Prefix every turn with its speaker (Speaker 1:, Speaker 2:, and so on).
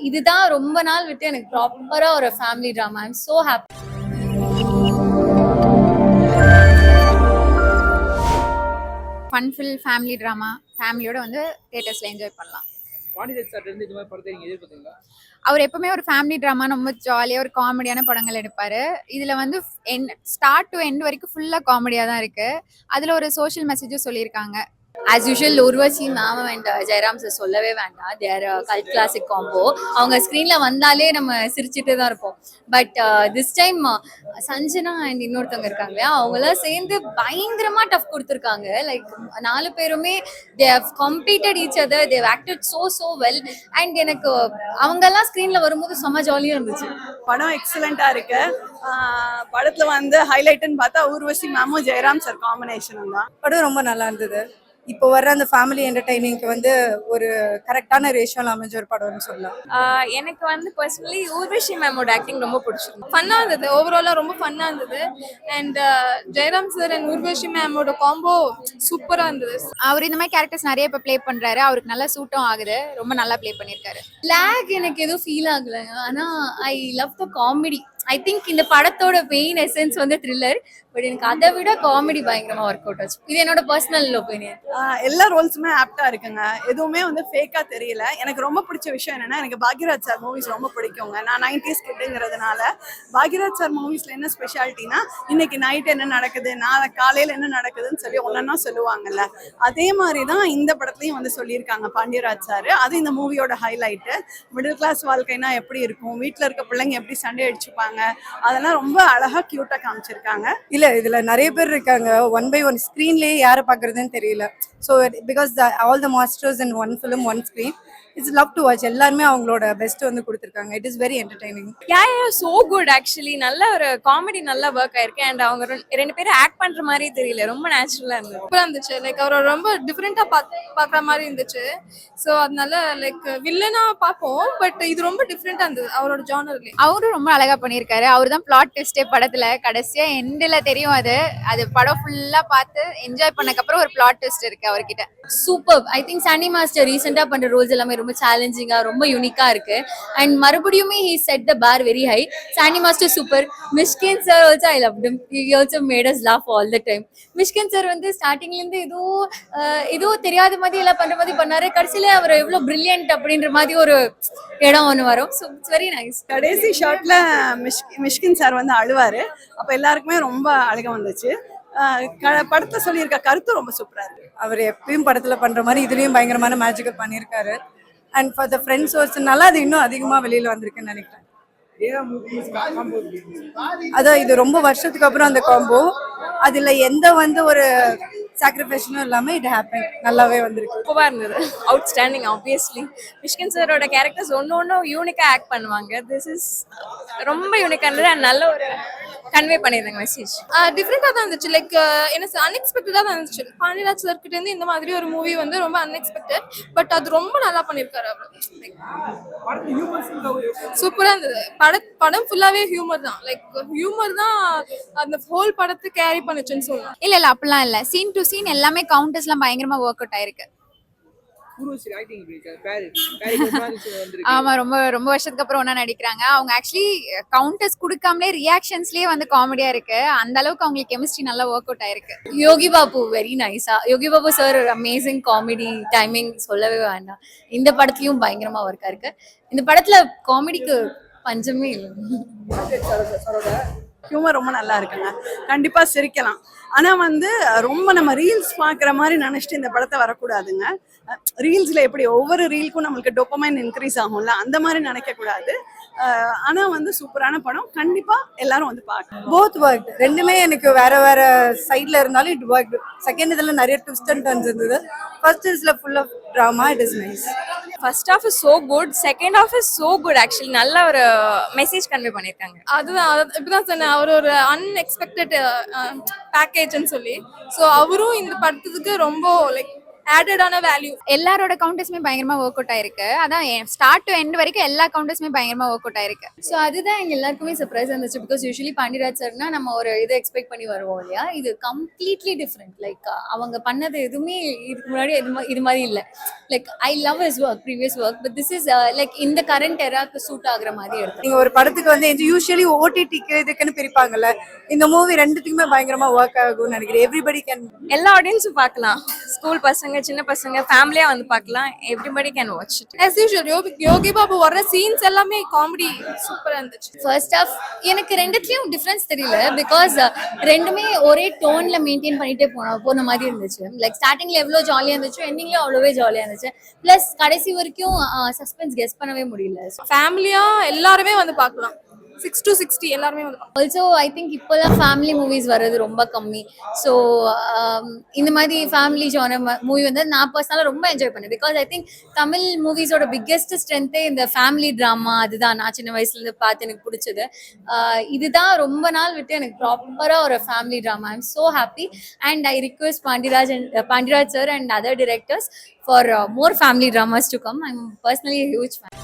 Speaker 1: இதுதான் ரொம்ப நாள் விட்டு எனக்கு ப்ராப்பரா ஒரு family drama. I am so happy.
Speaker 2: Funfilled family drama ஃபேமிலியோட வந்து தியேட்டர்ஸ்ல என்ஜாய் பண்ணலாம்.
Speaker 3: பாண்டியராஜ் சார் இருந்து இந்த மாதிரி படத்தை நீங்க எதிர்பார்த்தீங்களா?
Speaker 2: அவர் எப்பவுமே ஒரு ஃபேமிலி ட்ராமா ரொம்ப ஜாலியாக ஒரு காமெடியான படங்கள் எடுப்பாரு. இதுல வந்து ஸ்டார்ட் டு எண்ட் வரைக்கும் ஃபுல்லா காமெடியா தான் இருக்கு. அதுல ஒரு சோஷியல் மெசேஜும் சொல்லியிருக்காங்க.
Speaker 1: As usual Urvashi ma'am and Jayaram sir சொல்லவே வேண்டாம். Their cult classic combo. அவங்க ஸ்க்ரீன்ல வந்தாலே நம்ம சிரிச்சுட்டு தான் இருப்போம். But this time Sanjana and இன்னொருத்தவங்க இருக்காங்க இல்லையா, அவங்களாம் சேர்ந்து பயங்கரமா டஃப் கொடுத்துருக்காங்க. லைக் 4 பேருமே they have competed each other, they have acted so well. And எனக்கு அவங்கெல்லாம் ஸ்க்ரீன்ல வரும்போது செம்ம ஜாலியா இருந்துச்சு.
Speaker 4: படம் எக்ஸலண்டா இருக்கு. படத்துல வந்து ஹைலைட்னு பார்த்தா ஊர்வசி மேமும் ஜெயராம் சார் காம்பினேஷனும் தான்.
Speaker 5: படம் ரொம்ப நல்லா இருந்தது. இப்போ வர அந்த ஃபேமிலி என்டர்டைனிங்க்கு வந்து ஒரு கரெக்டான ரேஷியோல அமைஞ்ச ஒரு படம்னு சொல்லலாம்.
Speaker 6: எனக்கு வந்து பர்சனலி ஊர்வஷி மேமோட ஆக்டிங் ரொம்ப பிடிச்சிருக்கு. ஃபன்னாக இருந்தது, ஓவராலாக ரொம்ப ஃபன்னாக இருந்தது. And Jayaram sir and Urvashi மேமோட காம்போ சூப்பராக இருந்தது.
Speaker 2: அவர் இந்த மாதிரி கேரக்டர்ஸ் நிறைய இப்போ ப்ளே பண்றாரு. அவருக்கு நல்லா சூட்டும் ஆகுது. ரொம்ப நல்லா ப்ளே பண்ணியிருக்காரு.
Speaker 1: லேக் எனக்கு எதுவும் ஃபீல் ஆகல. ஆனா I love the comedy. I think இந்த படத்தோட மெயின் எசன்ஸ் வந்து த்ரில்லர். பட் எனக்கு அதை விட காமெடி பயங்கரமா ஒர்க் அவுட் ஆச்சு. இது என்னோட பர்சனல் ஒப்பீனியன்.
Speaker 4: எல்லா ரோல்ஸுமே ஆப்டா இருக்குங்க. எதுவுமே வந்து ஃபேக்கா தெரியல. எனக்கு ரொம்ப பிடிச்ச விஷயம் என்னன்னா, எனக்கு பாக்யராஜ் சார் மூவிஸ் ரொம்ப பிடிக்குங்க. நான் 90s கிட்டுங்கிறதுனால பாக்யராஜ் சார் மூவிஸ்ல என்ன ஸ்பெஷாலிட்டினா, இன்னைக்கு நைட் என்ன நடக்குது, நாளை காலையில என்ன நடக்குதுன்னு சொல்லி ஒன்னொன்னா சொல்லுவாங்கல்ல. அதே மாதிரி தான் இந்த படத்துலயும் வந்து சொல்லியிருக்காங்க பாண்டியராஜ் சார். அது இந்த மூவியோட ஹைலைட்டு. மிடில் கிளாஸ் வாழ்க்கைனா எப்படி இருக்கும், வீட்டில் இருக்க பிள்ளைங்க எப்படி சண்டை அடிச்சுப்பாங்க, அதெல்லாம் ரொம்ப அழகா கியூட்டா காமிச்சிருக்காங்க.
Speaker 5: இல்ல இதுல நிறைய பேர் இருக்காங்க. ஒன் பை ஒன் ஸ்க்ரீன்லயே யாரை பாக்குறதுன்னு தெரியல. So because all the masters in one film one screen, it's love to watch. எல்லாருமே அவங்களோட பெஸ்ட் வந்து கொடுத்துருக்காங்க. It is very entertaining.
Speaker 6: So good actually. நல்ல ஒரு காமெடி நல்லா ஒர்க் ஆயிருக்கு. அண்ட் அவங்க ரெண்டு பேரும் ஆக்ட் பண்ற மாதிரி தெரியல, ரொம்ப நேச்சுரலா இருந்தது. சூப்பரா இருந்துச்சு. லைக் அவரோட ரொம்ப டிஃப்ரெண்டா பாக்குற மாதிரி இருந்துச்சு. ஸோ அதனால லைக் வில்லனா பார்ப்போம், பட் இது ரொம்ப டிஃப்ரெண்டா இருந்தது அவரோட ஜானர்ல.
Speaker 2: அவரும் ரொம்ப அழகா பண்ணியிருக்காரு. அவர் தான் பிளாட் ட்விஸ்டே படத்துல. கடைசியா எண்டில் தெரியும். அது படம் ஃபுல்லா பார்த்து என்ஜாய் பண்ணக்கப்புறம் ஒரு பிளாட் ட்விஸ்ட் இருக்கு அவர்கிட்ட.
Speaker 1: Super. I think Sandy master ரீசெண்டா பண்ற ரோல்ஸ் எல்லாமே ரொம்ப சேலஞ்சிங்கா ரொம்ப யூனிக்கா இருக்கு. அண்ட் மறுபடியுமே he set the bar very high. Sandy master super. Mysskin sir also I loved him. He also made us laugh all the time. Mysskin sir வந்து ஸ்டார்டிங்ல இருந்து ஏதோ தெரியாத மாதிரி எல்லாம் பண்ற மாதிரி பண்ணாரு. கடைசியில அவர் எவ்வளவு பிரில்லியன்ட் அப்படின்ற மாதிரி ஒரு இடம் ஒன்று வரும். So it's very nice.
Speaker 4: கடைசி ஷாட்ல மிஷ்கின் சார் வந்து அழுவாரு. அப்ப எல்லாருக்குமே ரொம்ப அழுக வந்துச்சு. படத்தை சொல்லியிருக்க கருத்து ரொம்ப சூப்பரா இருக்கு.
Speaker 5: அவர் எப்பயும் படத்துல பண்ற மாதிரி இதுலயும் பயங்கரமான மேஜிக்கல் பண்ணியிருக்காரு. அண்ட் ஃபார் த ஃப்ரெண்ட்ஸ் வர்ஸ்னால அது இன்னும் அதிகமா வெளியில வந்திருக்குன்னு நினைக்கிறேன். அதான் இது ரொம்ப வருஷத்துக்கு அப்புறம் அந்த காம்போ. அதுல எந்த வந்து ஒரு சாக்ரிஃபைஸும் இல்லாம இட் ஹேப்பன். நல்லாவே வந்திருக்கு.
Speaker 6: சூப்பரா இருந்தது. அவுட்ஸ்டாண்டிங். ஆப்வியஸ்லி மிஷ்கின் சாரோட கேரக்டர்ஸ் ஒன்னும் யூனிக்கா ஆக்ட் பண்ணுவாங்க. திஸ் இஸ் ரொம்ப யூனிக்கா இருந்தது. அண்ட் நல்ல ஒரு கன்வே பண்ணிருந்தாங்க மெசேஜ். டிஃப்ரெண்டா தான் இருந்துச்சு. லைக் எனக்கு அன்எக்ஸ்பெக்டடா தான் இருந்துச்சு. பாண்டியராஜ் சார் கிட்ட இருந்து இந்த மாதிரி ஒரு மூவி வந்து ரொம்ப அன்எக்ஸ்பெக்டட். பட் அது ரொம்ப நல்லா பண்ணிருக்காரு அவர். சூப்பரா இருந்தது. படம் ஃபுல்லாவே ஹியூமர் தான். லைக் ஹியூமர் தான் அந்த ஹோல் படத்தை கேரி பண்ணுச்சுன்னு சொல்லலாம்.
Speaker 2: இல்ல அப்படிலாம் இல்ல. சீன் டு சீன் எல்லாமே கவுண்டர்ஸ்லாம் பயங்கரமா ஒர்க் அவுட் ஆயிருக்கு. ஆமா, ரொம்ப ரொம்ப வருஷத்துக்கு அப்புறம் ஒன்னா நடிக்கிறாங்க. அவங்க ஆக்சுவலி கவுண்டர்ஸ் கொடுக்காமலே ரியாக்ஷன்ஸ்லயே வந்து காமெடியா இருக்கு. அந்த அளவுக்கு அவங்களுக்கு கெமிஸ்ட்ரி நல்லா ஒர்க் அவுட் ஆயிருக்கு.
Speaker 1: யோகி பாபு வெரி நைஸா. Yogi Babu sir amazing comedy timing சொல்லவே வேண்டாம். இந்த படத்துலயும் பயங்கரமா ஒர்க்கா இருக்கு. இந்த படத்துல காமெடிக்கு பஞ்சமே இல்லை.
Speaker 4: ஹியூமர் ரொம்ப நல்லா இருக்குங்க. கண்டிப்பா சிரிக்கலாம். ஆனா வந்து ரொம்ப நம்ம ரீல்ஸ் பாக்குற மாதிரி நினைச்சிட்டு இந்த படத்தை வரக்கூடாதுங்க. ரீல்ஸ்ல எப்படி ஒவ்வொரு ரீலுக்கும் நம்மளுக்கு டோபமைன் இன்க்ரீஸ் ஆகும்ல, அந்த மாதிரி நினைக்க கூடாது. ஆனா வந்து சூப்பரான படம். கண்டிப்பா எல்லாரும் வந்து பார்க்கணும்.
Speaker 5: Both work. ரெண்டுமே எனக்கு வேற வேற சைட்ல இருந்தாலும் இட் ஒர்க். செகண்ட் இதுல நிறைய ட்விஸ்ட் அண்ட் டர்ன்ஸ் இருந்தது. ஃபர்ஸ்ட் இதுல full of drama. It is nice.
Speaker 6: First half is so good. Second half is so good. Actually நல்ல ஒரு மெசேஜ் கன்வே பண்ணிருக்காங்க.
Speaker 4: அதுதான் இப்படிதான் சொன்னேன். அவர் ஒரு அன்எக்ஸ்பெக்டட் பேக்கேஜ்னு சொல்லி. ஸோ அவரும் இந்த படத்துக்கு ரொம்ப லைக்
Speaker 6: ஆடடான வேல்யூ.
Speaker 2: எல்லாரோட கவுண்டர்ஸுமே பயங்கரமா ஒர்க் அவுட் ஆயிருக்கு. அதான் ஸ்டார்ட் டு எண்ட் வரைக்கும் எல்லா கவுண்டர்ஸுமே பயங்கரமா ஒர்க் அவுட் ஆயிருக்கு.
Speaker 1: ஸோ அதுதான் எங்க எல்லாருக்குமே சர்ப்ரைஸ் இருந்துச்சு. பிகாஸ் யூஸ்வலி பாண்டியராஜ் சார்னா நம்ம ஒரு இதை எக்ஸ்பெக்ட் பண்ணி வருவோம் இல்லையா, இது கம்ப்ளீட்லி டிஃப்ரெண்ட். லைக் அவங்க பண்ணது எதுவுமே இதுக்கு முன்னாடி இது மாதிரி இல்லை. Like I love his work, previous work, but this is like இந்த கரண்ட் எராக்கு சூட் ஆகுற மாதிரி எடுத்து.
Speaker 5: நீங்க ஒரு படத்துக்கு வந்து யூஸ்வலி ஓடிடிக்கு இதுக்குன்னு பிரிப்பாங்கல்ல, இந்த மூவி ரெண்டுத்துக்குமே பயங்கரமா ஒர்க் ஆகும்னு நினைக்கிறேன். எவ்ரிபடி கேன்,
Speaker 6: எல்லா ஆடியன்ஸும் பார்க்கலாம். ஸ்கூல் பசங்க, சின்ன பசங்க, ஃபேமிலியா வந்து பார்க்கலாம். Everybody can watch it.
Speaker 7: as usual Yogi Babu வர்ற சீன்ஸ் எல்லாமே காமெடி சூப்பரா இருந்துச்சு.
Speaker 1: ஃபர்ஸ்ட் ஆஃப் எனக்கு ரெண்டுத்துலயும் டிஃப்ரென்ஸ் தெரியல. பிகாஸ் ரெண்டுமே ஒரே டோன்ல மெயின்டைன் பண்ணிட்டே போன மாதிரி இருந்துச்சு. லைக் ஸ்டார்டிங்ல எவ்வளோ ஜாலியா இருந்துச்சு, எண்டிங்லயும் அவ்வளோவே ஜாலியா இருந்துச்சு. பிளஸ் கடைசி வரைக்கும் சஸ்பென்ஸ் கெஸ் பண்ணவே முடியல.
Speaker 7: ஃபேமிலியா எல்லாருமே வந்து பார்க்கலாம். 6 to 60 எல்லாருமே வந்து பார்க்கலாம்.
Speaker 1: ஆல்சோ ஐ திங்க் இப்போலாம் ஃபேமிலி மூவிஸ் வர்றது ரொம்ப கம்மி. ஸோ இந்த மாதிரி ஃபேமிலி ஜானர் மூவி வந்து நான் பர்சனலாக ரொம்ப என்ஜாய் பண்ணேன். பிகாஸ் ஐ திங்க் தமிழ் மூவிஸோட பிக்கெஸ்ட் ஸ்ட்ரென்த்தே இந்த ஃபேமிலி ட்ராமா. அதுதான் நான் சின்ன வயசுலேருந்து பார்த்து எனக்கு பிடிச்சது. இதுதான் ரொம்ப நாள் விட்டு எனக்கு ப்ராப்பராக ஒரு family drama. I am so happy and I request Pandiraj sir and other directors for more family dramas to come. I'm personally a huge fan.